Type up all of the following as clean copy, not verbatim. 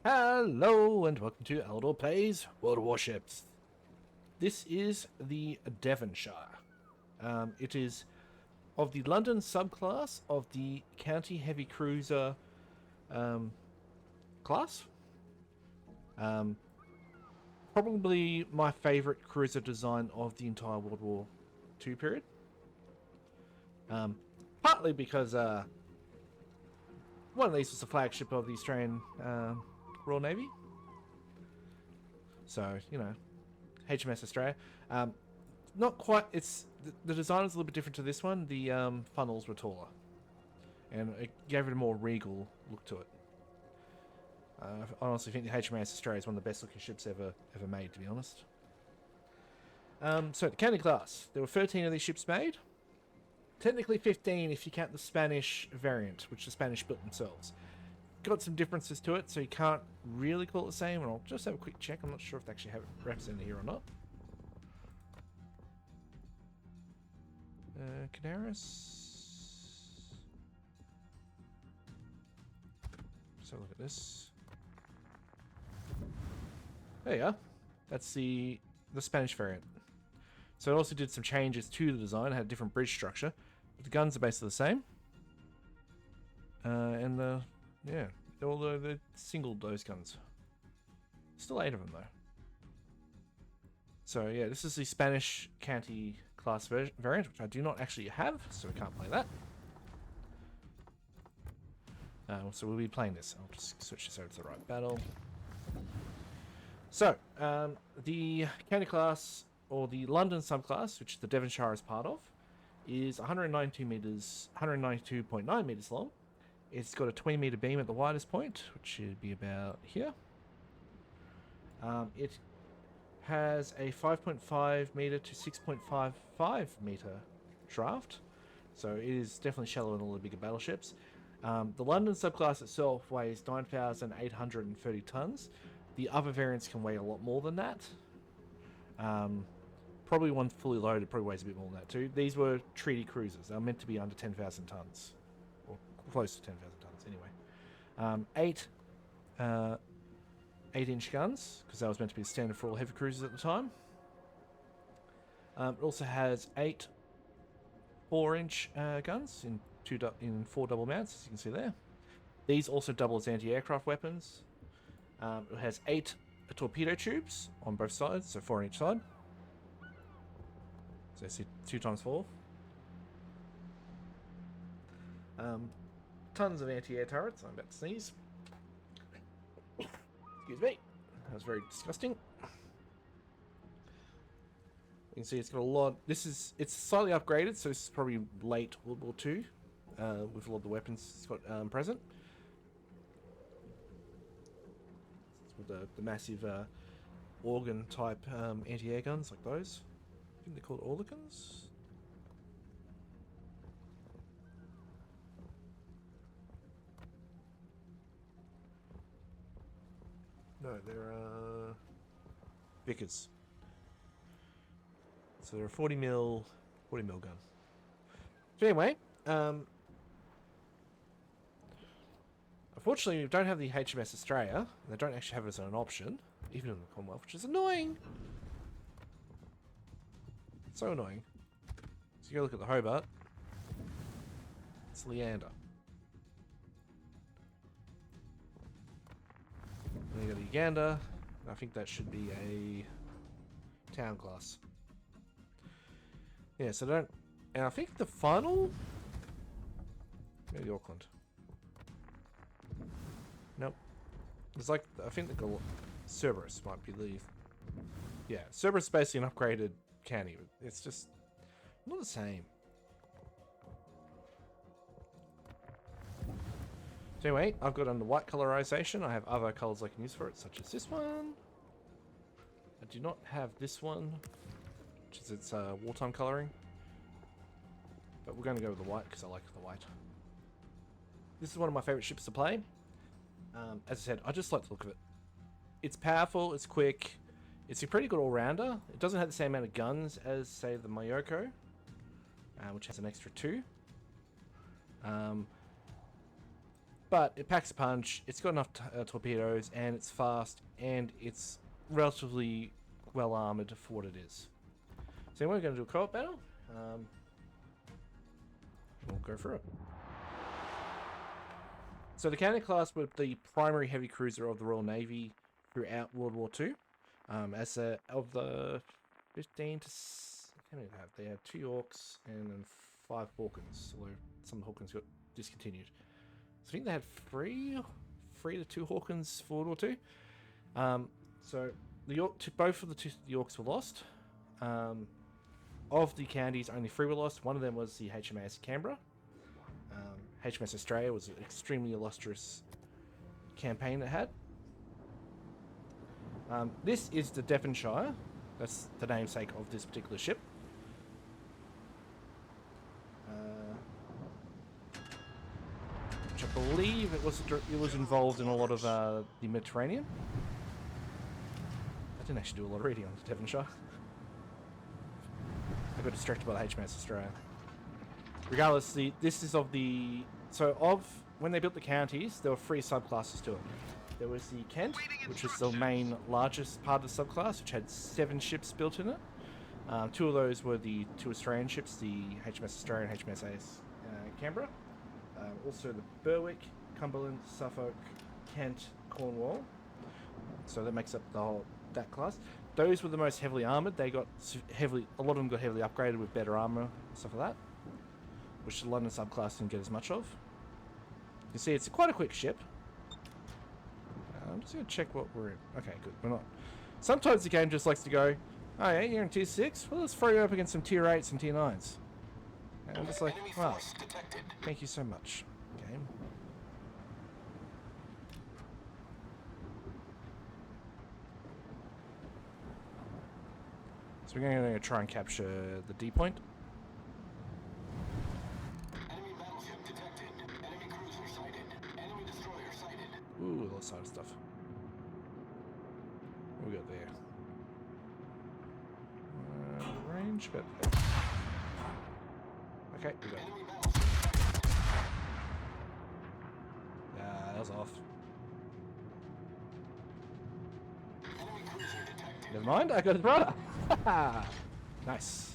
Hello and welcome to Eledor Plays World of Warships. This is the Devonshire. It is of the London subclass of the County Heavy Cruiser class. Probably my favourite cruiser design of the entire World War II period. Partly because one of these was the flagship of the Australian Royal Navy. So, you know, HMS Australia. Not quite, the design is a little bit different to this one. The funnels were taller. And it gave it a more regal look to it. I honestly think the HMS Australia is one of the best looking ships ever made, to be honest. So, the County class. There were 13 of these ships made. Technically 15 if you count the Spanish variant, which the Spanish built themselves. Got some differences to it, so you can't really call it the same, and I'll just have a quick check. I'm not sure if they actually have it represented here or not. Canaris. So look at this. There you are. That's the Spanish variant. So it also did some changes to the design. It had a different bridge structure, but the guns are basically the same. Yeah, although they singled those guns. Still 8 of them though. So yeah, this is the Spanish County class variant, which I do not actually have, so we can't play that. So we'll be playing this. I'll just switch this over to the right battle. So, the County class, or the London subclass, which the Devonshire is part of, is 192 meters, 192.9 meters long. It's got a 20 meter beam at the widest point, which should be about here. It has a 5.5 meter to 6.55 meter draft, so it is definitely shallower than all the bigger battleships. The London subclass itself weighs 9,830 tons. The other variants can weigh a lot more than that. Probably one fully loaded probably weighs a bit more than that too. These were treaty cruisers. They were meant to be under 10,000 tons. Or close to 10,000 tons anyway. 8-inch guns, because that was meant to be standard for all heavy cruisers at the time. It also has 8 4-inch guns in 4 double mounts, as you can see there. These also double as anti-aircraft weapons. It has 8 torpedo tubes on both sides, so 4 on each side. So you see 2 times 4. Tons of anti-air turrets. I'm about to sneeze. Excuse me. That was very disgusting. You can see it's got a lot. It's slightly upgraded, so this is probably late World War II, with a lot of the weapons it's got present. With the massive organ type anti-air guns like those. I think they're called Orlicans. No, they're Vickers. So they're a 40 mil gun. So anyway, unfortunately, we don't have the HMS Australia. They don't actually have it as an option, even in the Commonwealth, which is annoying. So annoying. So you go look at the Hobart. It's Leander. Then you got the Uganda. I think that should be a town class. Yeah, so don't. And I think the final. Maybe Auckland. Nope. It's like, I think the Cerberus might be the. Yeah, Cerberus is basically an upgraded county. It's just not the same. So anyway, I've got under white colorization. I have other colors I can use for it, such as this one. I do not have this one, which is its wartime coloring. But we're going to go with the white because I like the white. This is one of my favorite ships to play. As I said, I just like the look of it. It's powerful, it's quick, it's a pretty good all-rounder. It doesn't have the same amount of guns as, say, the Mayoko, which has an extra 2. but it packs a punch. It's got enough torpedoes, and it's fast, and it's relatively well armored for what it is. So we're going to do a co-op battle. We'll go through it. So the Cannon class was the primary heavy cruiser of the Royal Navy throughout World War II. Of the 15 to... How many did they have? They had 2 Yorks and then 5 Hawkins, although some of the Hawkins got discontinued. So I think they had 3 to 2 Hawkins for World War II. So the both of the 2 Yorks were lost. Of the Candies, only 3 were lost. One of them was the HMS Canberra. HMS Australia was an extremely illustrious campaign it had. This is the Devonshire. That's the namesake of this particular ship. Which I believe it was involved in a lot of the Mediterranean. I didn't actually do a lot of reading on the Devonshire. I got distracted by the HMS Australia. Regardless, this is of the... So when they built the counties, there were 3 subclasses to it. There was the Kent, which was the main largest part of the subclass, which had 7 ships built in it. 2 of those were the 2 Australian ships, the HMS Australia and HMS Canberra. Also the Berwick, Cumberland, Suffolk, Kent, Cornwall. So that makes up that class. Those were the most heavily armoured. They got a lot of them got heavily upgraded with better armour, stuff like that, which the London subclass didn't get as much of. You can see it's quite a quick ship. I'm just going to check what we're in. Okay, good. We're not. Sometimes the game just likes to go, oh yeah, you're in tier 6? Well, let's throw you up against some tier 8s and tier 9s. And I'm just like, wow, thank you so much, game. So we're going to try and capture the D point. Enemy battleship detected. Enemy cruiser sighted. Enemy destroyer sighted. Ooh, a lot of side stuff. What we got there? Range, but... Okay, we got it. Enemy battleship sighted. That was off. Enemy cruiser detected. Never mind, I got his brother. Nice.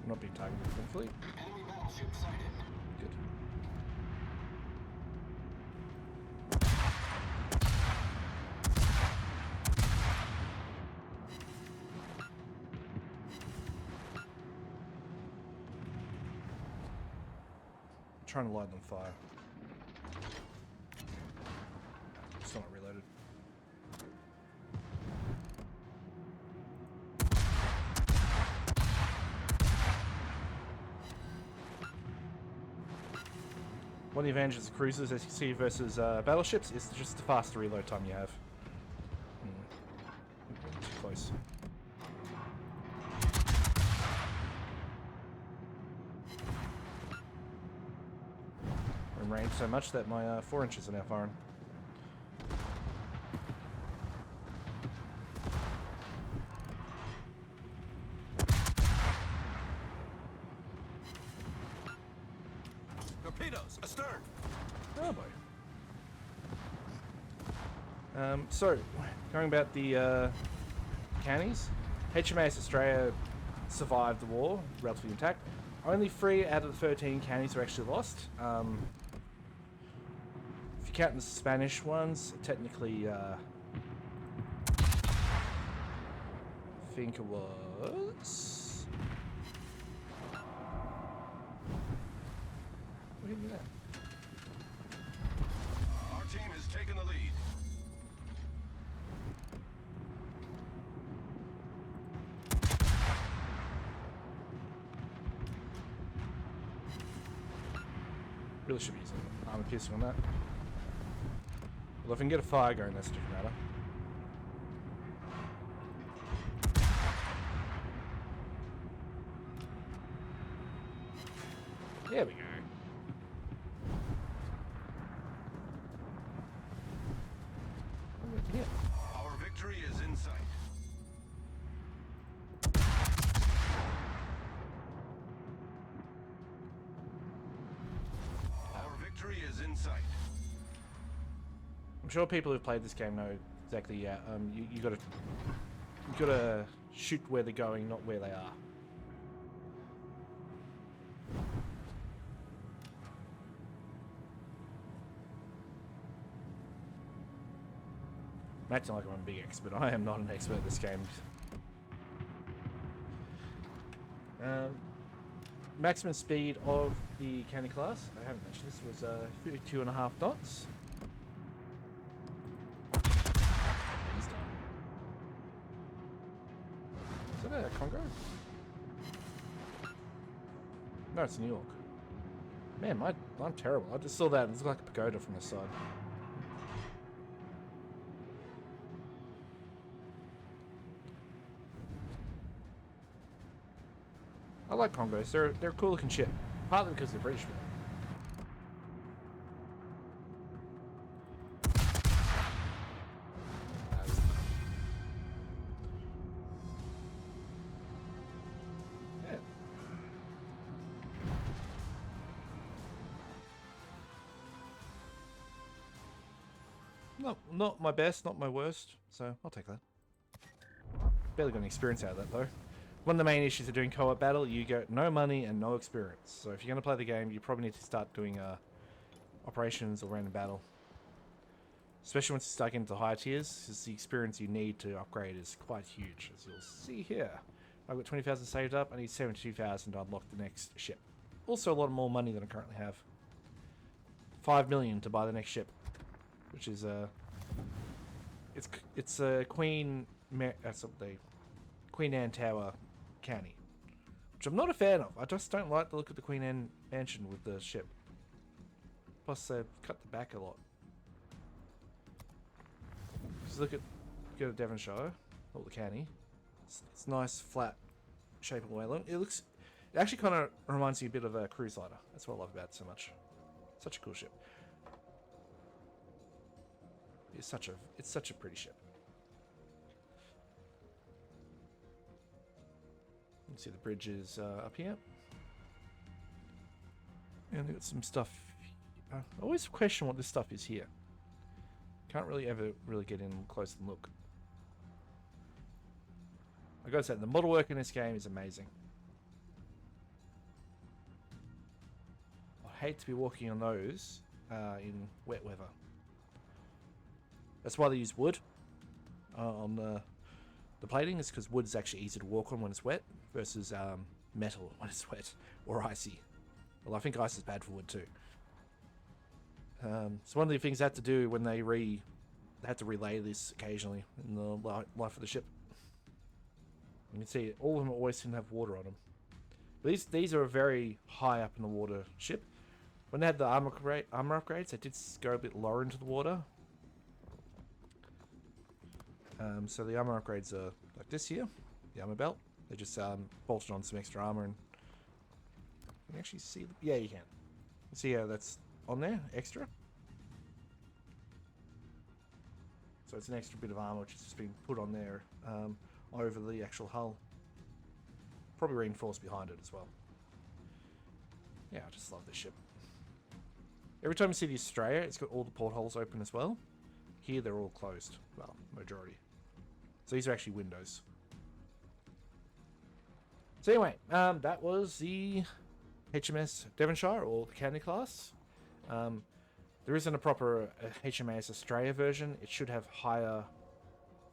Not being targeted, thankfully. Enemy battleship sighted. Good. I'm trying to light them fire. Still not reloaded. One of the advantages of cruisers, as you see, versus battleships is just the faster reload time you have. Too close. We're in range so much that my 4 inches are now firing. Torpedoes astern. Oh boy. So, going about the cannies, HMS Australia survived the war, relatively intact. Only 3 out of the 13 cannies were actually lost. If you count the Spanish ones, technically, I think it was... What did you do that? Our team has taken the lead. Really should be using armor piercing on that. Well, if I can get a fire going, that's a different matter. There we go. Yeah. Our victory is in sight. Our victory is in sight. I'm sure people who've played this game know exactly. Yeah. You gotta shoot where they're going, not where they are. I'm acting like I'm a big expert. I am not an expert at this game. Maximum speed of the cannon class, I haven't mentioned this, was 52.5 knots. He's done. Is that a Congo? No, it's New York. Man, I'm terrible. I just saw that. It looks like a pagoda from the side. I like Congos. They're a cool looking ship. Partly because they're British. Yeah. Not my best, not my worst. So I'll take that. Barely got any experience out of that though. One of the main issues of doing co-op battle, you get no money and no experience. So if you're going to play the game, you probably need to start doing operations or random battle. Especially once you start getting to higher tiers, because the experience you need to upgrade is quite huge, as you'll see here. I've got 20,000 saved up, I need 72,000 to unlock the next ship. Also a lot more money than I currently have. 5 million to buy the next ship. Which is, it's a Queen Anne Tower canny, which I'm not a fan of. I just don't like the look of the Queen Anne mansion with the ship. Plus they've cut the back a lot. Just look at go to Devonshire, or the canny. It's nice flat shape all the way along. It actually kind of reminds me a bit of a cruise liner. That's what I love about it so much. Such a cool ship. It's such a pretty ship. You can see the bridge is up here. And they've got some stuff. I always question what this stuff is here. Can't really ever get in close and look. I gotta say, the model work in this game is amazing. I hate to be walking on those in wet weather. That's why they use wood on the plating, is because wood is actually easy to walk on when it's wet versus metal when it's wet or icy. Well, I think ice is bad for wood too. So one of the things they had to do when they had to relay this occasionally in the life of the ship. You can see all of them always seem to have water on them. But these are a very high up in the water ship. When they had the armor upgrades, they did go a bit lower into the water. So the armor upgrades are like this here, the armor belt. They just bolted on some extra armor, and can you actually see? Yeah, you can. See how that's on there, extra. So it's an extra bit of armor which has just been put on there over the actual hull. Probably reinforced behind it as well. Yeah, I just love this ship. Every time you see the Australia, it's got all the portholes open as well. Here they're all closed. Well, majority. So these are actually windows. So anyway, that was the HMS Devonshire, or the Candy class. There isn't a proper HMS Australia version. It should have higher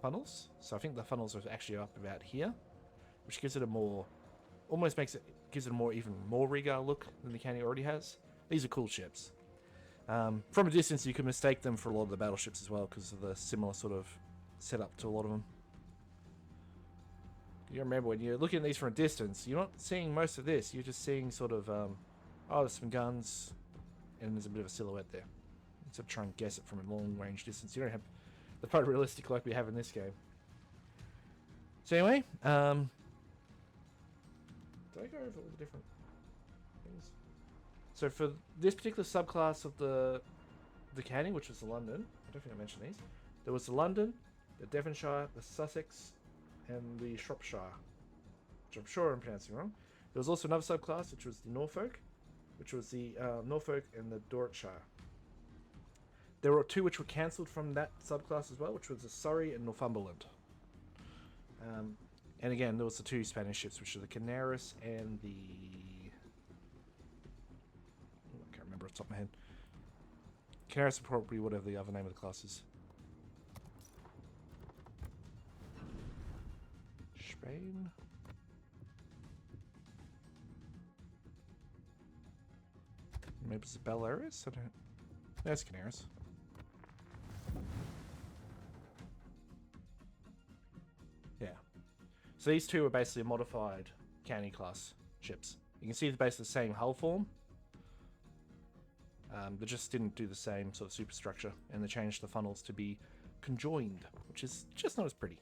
funnels. So I think the funnels are actually up about here, which gives it a more, gives it a more, even more regal look than the Candy already has. These are cool ships. From a distance, you can mistake them for a lot of the battleships as well, because of the similar sort of setup to a lot of them. You remember, when you're looking at these from a distance, you're not seeing most of this. You're just seeing sort of, oh, there's some guns, and there's a bit of a silhouette there. except try and guess it from a long range distance. You don't have the photorealistic like we have in this game. So anyway, did I go over all the different things? So for this particular subclass of the canny, which was the London, I don't think I mentioned these. There was the London, the Devonshire, the Sussex, and the Shropshire, which I'm sure I'm pronouncing wrong. There was also another subclass, which was the Norfolk, which was the Norfolk and the Dorsetshire. There were 2 which were cancelled from that subclass as well, which was the Surrey and Northumberland. And again, there was the 2 Spanish ships, which are the Canaris and the... I can't remember off the top of my head. Canaris is probably whatever the other name of the class is. Spain. Maybe it's Belarus? I don't... That's Canaris. Yeah. So these 2 are basically modified canny class ships. You can see they're basically the same hull form. They just didn't do the same sort of superstructure, and they changed the funnels to be conjoined, which is just not as pretty.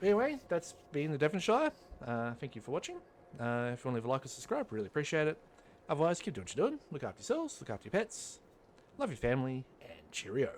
Anyway, that's been the Devonshire. Thank you for watching. If you want to leave a like or subscribe, really appreciate it. Otherwise, keep doing what you're doing. Look after yourselves, look after your pets, love your family, and cheerio.